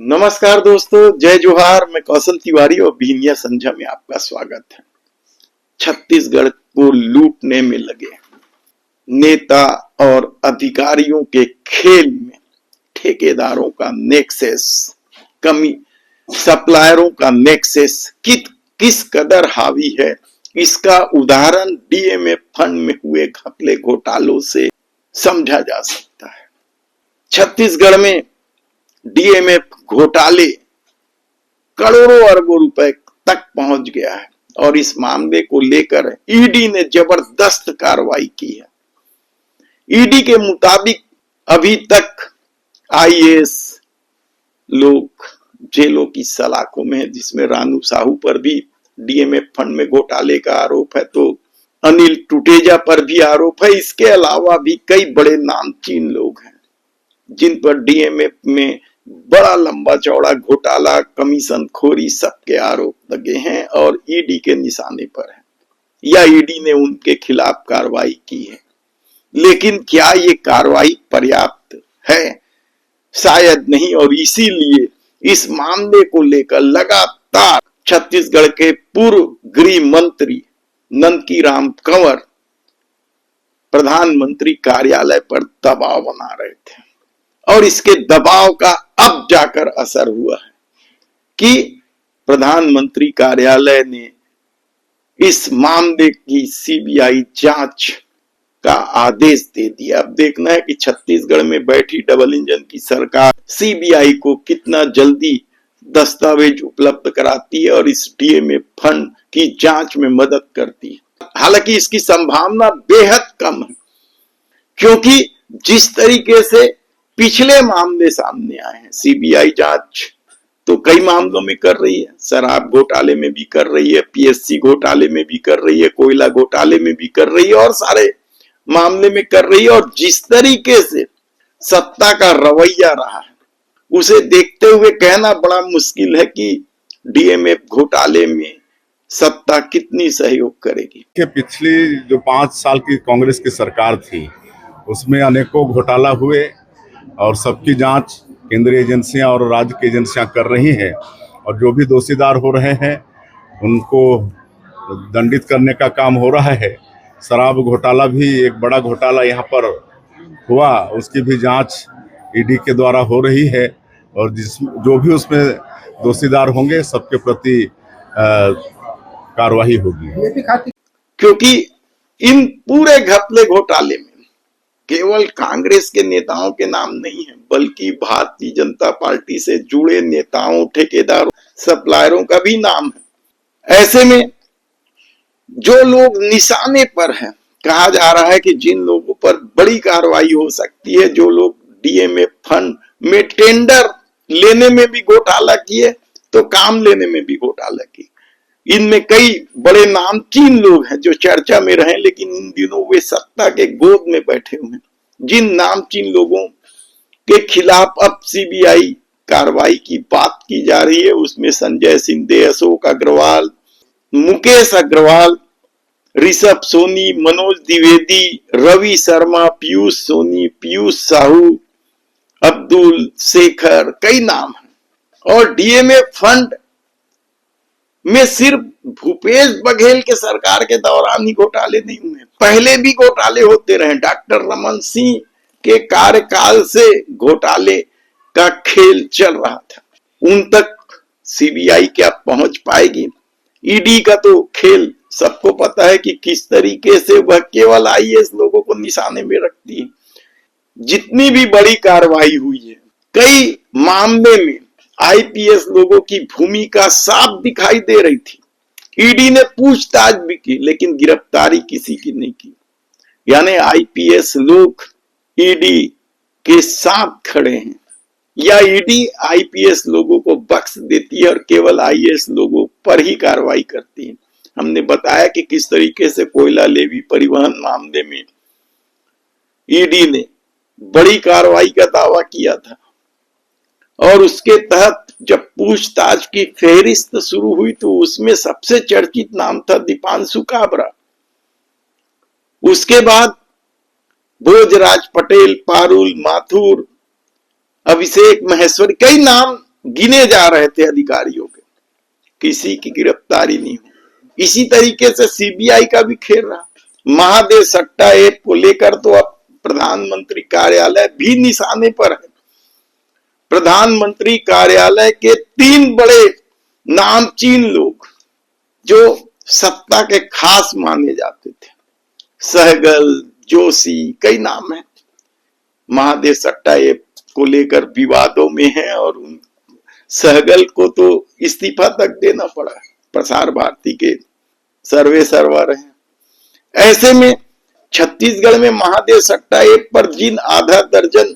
नमस्कार दोस्तों, जय जोहार। मैं कौशल तिवारी और बीनिया संझा में आपका स्वागत है। छत्तीसगढ़ को लूटने में लगे नेता और अधिकारियों के खेल में ठेकेदारों का नेक्सस, कमी सप्लायरों का नेक्सस किस कदर हावी है, इसका उदाहरण डीएमएफ फंड में हुए घपले घोटालों से समझा जा सकता है। छत्तीसगढ़ में डीएमएफ घोटाले करोड़ों अरबों रुपए तक पहुंच गया है और इस मामले को लेकर ईडी ने जबरदस्त कार्रवाई की है। ईडी के मुताबिक अभी तक आईएएस लोग जेलों की सलाखों में है, जिसमें रानू साहू पर भी डीएमएफ फंड में घोटाले का आरोप है, तो अनिल टुटेजा पर भी आरोप है। इसके अलावा भी कई बड़े नामचीन लोग हैं जिन पर डीएमएफ में बड़ा लंबा चौड़ा घोटाला, कमीशन खोरी सबके आरोप लगे हैं और ईडी के निशाने पर है या ईडी ने उनके खिलाफ कार्रवाई की है। लेकिन क्या ये कार्रवाई पर्याप्त है? शायद नहीं, और इसीलिए इस मामले को लेकर लगातार छत्तीसगढ़ के पूर्व गृह मंत्री नंदकीराम कंवर प्रधानमंत्री कार्यालय पर दबाव बना रहे थे और इसके दबाव का अब जाकर असर हुआ है कि प्रधानमंत्री कार्यालय ने इस मामले की सीबीआई जांच का आदेश दे दिया। अब देखना है कि छत्तीसगढ़ में बैठी डबल इंजन की सरकार सीबीआई को कितना जल्दी दस्तावेज उपलब्ध कराती है और इस डीएमएफ फंड की जांच में मदद करती है। हालांकि इसकी संभावना बेहद कम है, क्योंकि जिस तरीके से पिछले मामले सामने आए हैं, सीबीआई जांच तो कई मामलों में कर रही है, शराब घोटाले में भी कर रही है, पीएससी घोटाले में भी कर रही है, कोयला घोटाले में भी कर रही है और सारे मामले में कर रही है। और जिस तरीके से सत्ता का रवैया रहा है, उसे देखते हुए कहना बड़ा मुश्किल है कि डीएमएफ घोटाले में सत्ता कितनी सहयोग करेगी। कि पिछली जो 5 साल की कांग्रेस की सरकार थी, उसमें अनेकों घोटाला हुए और सबकी जांच केंद्रीय एजेंसियां और राज्य की एजेंसियां कर रही हैं और जो भी दोषीदार हो रहे हैं उनको दंडित करने का काम हो रहा है। शराब घोटाला भी एक बड़ा घोटाला यहाँ पर हुआ, उसकी भी जांच ईडी के द्वारा हो रही है और जो भी उसमें दोषीदार होंगे सबके प्रति कार्रवाई होगी। क्योंकि इन पूरे घपले घोटाले में केवल कांग्रेस के नेताओं के नाम नहीं है, बल्कि भारतीय जनता पार्टी से जुड़े नेताओं, ठेकेदारों, सप्लायरों का भी नाम है। ऐसे में जो लोग निशाने पर हैं, कहा जा रहा है कि जिन लोगों पर बड़ी कार्रवाई हो सकती है, जो लोग डीएमएफ फंड में टेंडर लेने में भी घोटाला किए तो काम लेने में भी घोटाला किए, इनमें कई बड़े नामचीन लोग हैं जो चर्चा में रहे, लेकिन इन दिनों वे सत्ता के गोद में बैठे हुए हैं। जिन नामचीन लोगों के खिलाफ अब सीबीआई कार्रवाई की बात की जा रही है, उसमें संजय सिंधे, अशोक अग्रवाल, मुकेश अग्रवाल, ऋषभ सोनी, मनोज द्विवेदी, रवि शर्मा, पीयूष सोनी, पीयूष साहू, अब्दुल शेखर, कई नाम हैं। और डीएमएफ फंड में सिर्फ भूपेश बघेल के सरकार के दौरान ही घोटाले नहीं हुए, पहले भी घोटाले होते रहे। डॉक्टर रमन सिंह के कार्यकाल से घोटाले का खेल चल रहा था, उन तक सीबीआई क्या पहुंच पाएगी? ईडी का तो खेल सबको पता है कि किस तरीके से वह केवल आईएएस लोगों को निशाने में रखती है। जितनी भी बड़ी कार्रवाई हुई है, कई मामले में आईपीएस लोगों की भूमिका साफ दिखाई दे रही थी। ईडी ने पूछताछ भी की, लेकिन गिरफ्तारी किसी की नहीं की। यानी आईपीएस लोग ईडी के साथ खड़े हैं या ईडी आईपीएस लोगों को बख्श देती है और केवल आईएएस लोगों पर ही कार्रवाई करती है। हमने बताया कि किस तरीके से कोयला लेवी परिवहन मामले में ईडी ने बड़ी कार्रवाई का दावा किया था और उसके तहत जब पूछताछ की फेहरिस्त शुरू हुई तो उसमें सबसे चर्चित नाम था दीपांशु काबरा। उसके बाद भोजराज पटेल, पारुल माथुर, अभिषेक महेश्वरी, कई नाम गिने जा रहे थे अधिकारियों के, किसी की गिरफ्तारी नहीं हुई। इसी तरीके से सीबीआई का भी खेल रहा। महादेव सट्टा ऐप को लेकर तो अब प्रधानमंत्री कार्यालय भी निशाने पर है। प्रधानमंत्री कार्यालय के 3 बड़े नामचीन लोग जो सत्ता के खास माने जाते थे, सहगल, जोशी, कई नाम है, महादेव सट्टा ऐप को लेकर विवादों में है और सहगल को तो इस्तीफा तक देना पड़ा, प्रसार भारती के सर्वे सर्वर है। ऐसे में छत्तीसगढ़ में महादेव सट्टा ऐप पर जिन आधा दर्जन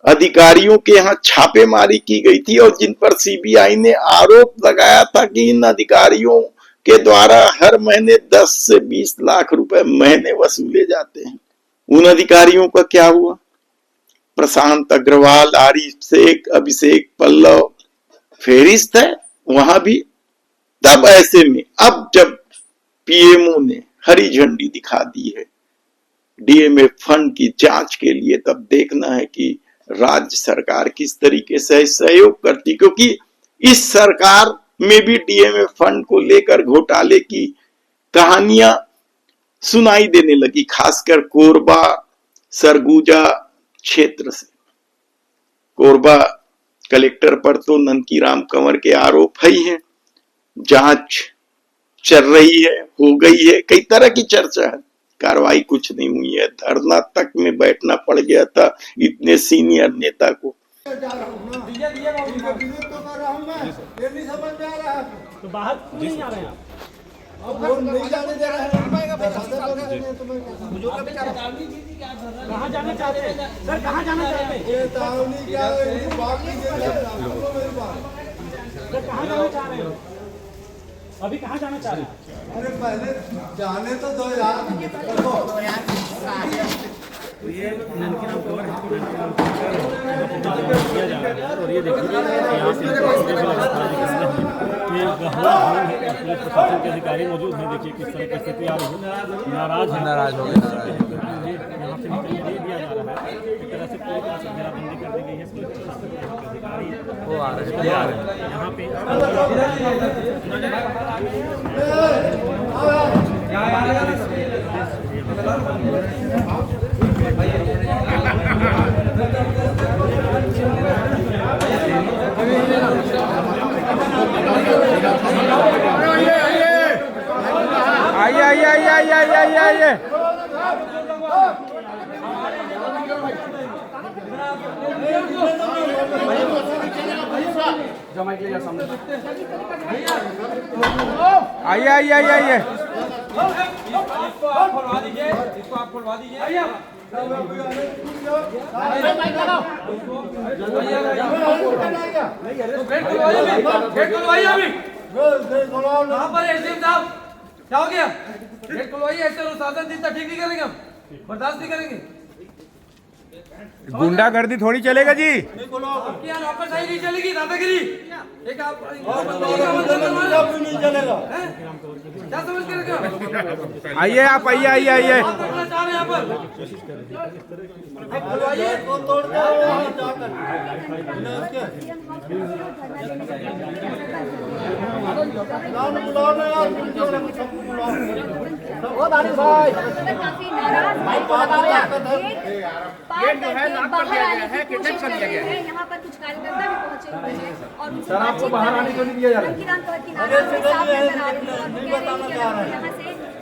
अधिकारियों के यहाँ छापेमारी की गई थी और जिन पर सीबीआई ने आरोप लगाया था कि इन अधिकारियों के द्वारा हर महीने 10 से 20 लाख रुपए महीने वसूले जाते हैं, उन अधिकारियों का क्या हुआ? प्रशांत अग्रवाल, आरिफ शेख, अभिषेक पल्लव फेरिस्त है वहां भी। तब ऐसे में अब जब पीएमओ ने हरी झंडी दिखा दी है डीएमएफ फंड की जांच के लिए, तब देखना है कि राज्य सरकार किस तरीके से सहयोग करती, क्योंकि इस सरकार में भी डीएमएफ फंड को लेकर घोटाले की कहानियां सुनाई देने लगी, खासकर कोरबा सरगुजा क्षेत्र से। कोरबा कलेक्टर पर तो ननकीराम कंवर के आरोप ही हैं, जांच चल रही है, हो गई है, कई तरह की चर्चा है, कार्रवाई कुछ नहीं हुई है। धरना तक में बैठना पड़ गया था इतने सीनियर नेता को। तो बाहर क्यों नहीं आ रहे हैं? कहाँ जाना चाहते हैं सर? कहाँ जाना चाहते हैं? सर कहाँ जाना चाह रहे हो? अभी कहाँ जाना चाह रहे हैं? अरे पहले जाने तो दो यार। ये ननकीराम कंवर और ये देखिए यहाँ से पुलिस प्रशासन के अधिकारी मौजूद हैं। देखिए किस तरह की स्थिति आ रही है, नाराज हो गए। यहाँ से निकल दिया जा रहा है, एक तरह से पूरी तरह से घेराबंदी कर दी गई है। पुलिस प्रशासन के अधिकारी वो आ रहे हैं यहाँ पे। आइए। आइए। इसको आप खुलवा दीजिए। गेट खुलवाइए अभी। कहाँ पर एसडीएम साहब? क्या हो गया? गेट खुलवाइए। ऐसे अनुशासन जितना ठीक नहीं करेंगे हम, बर्दाश्त नहीं करेंगे। गुंडागर्दी थोड़ी चलेगा जी। आपकी यहाँ नौकरशाही नहीं चलेगी, दादागिरी। एक आप नहीं चलेगा। क्या समझ के रखे हो? आइए आप, आइए। आप रखना चाह रहे हैं यहाँ पर? खुलवाइए। गेट जो है लॉक कर दिया गया है, किडनैप कर लिया गया है। यहाँ पर कुछ कार्यकर्ता भी पहुंचे हुए हैं और उनसे आपको बाहर आने को नहीं दिया जा रहा है। यहाँ से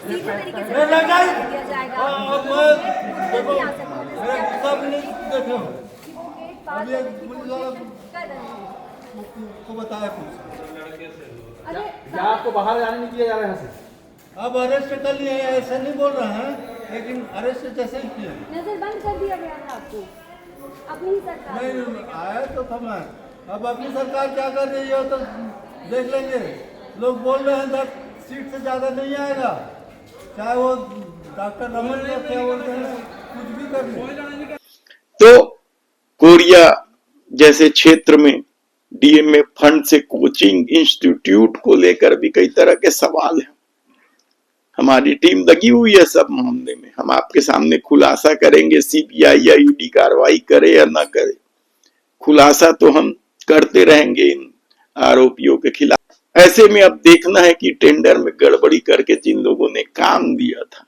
सीधे तरीके से दिया जाएगा। बताया कुछ क्या आपको बाहर जाने नहीं दिया जा रहा है यहाँ से? अब अरेस्ट कर लिए, ऐसा नहीं बोल रहे हैं, लेकिन अरेस्ट जैसे ही किया। नजर बंद कर दिया गया था आपको अपनी ही सरकार। नहीं आया तो था मैं। अब अपनी सरकार क्या कर रही है तो देख लेंगे। लोग बोल रहे हैं 10 सीट से ज्यादा नहीं आएगा, चाहे वो डॉक्टर रमन क्या बोलते हैं, कुछ भी कर ले। तो कोरिया जैसे क्षेत्र में डीएमएफ फंड से कोचिंग इंस्टीट्यूट को लेकर भी कई तरह के सवाल हैं। हमारी टीम लगी हुई है सब मामले में, हम आपके सामने खुलासा करेंगे। सीबीआई या ईडी कार्रवाई करे या ना करे, खुलासा तो हम करते रहेंगे इन आरोपियों के खिलाफ। ऐसे में अब देखना है कि टेंडर में गड़बड़ी करके जिन लोगों ने काम दिया था,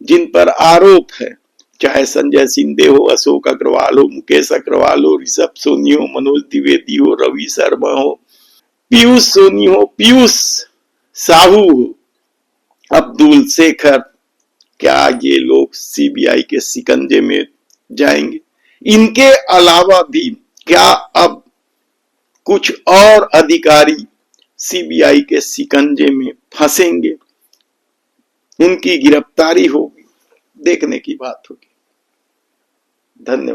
जिन पर आरोप है, चाहे संजय शिंदे हो, अशोक अग्रवाल हो, मुकेश अग्रवाल हो, ऋषभ सोनी हो, मनोज द्विवेदी हो, रवि शर्मा हो, पीयूष सोनी हो, पीयूष साहू हो, अब्दुल शेखर, क्या ये लोग सीबीआई के शिकंजे में जाएंगे? इनके अलावा भी क्या अब कुछ और अधिकारी सीबीआई के शिकंजे में फंसेंगे? उनकी गिरफ्तारी होगी, देखने की बात होगी। धन्यवाद।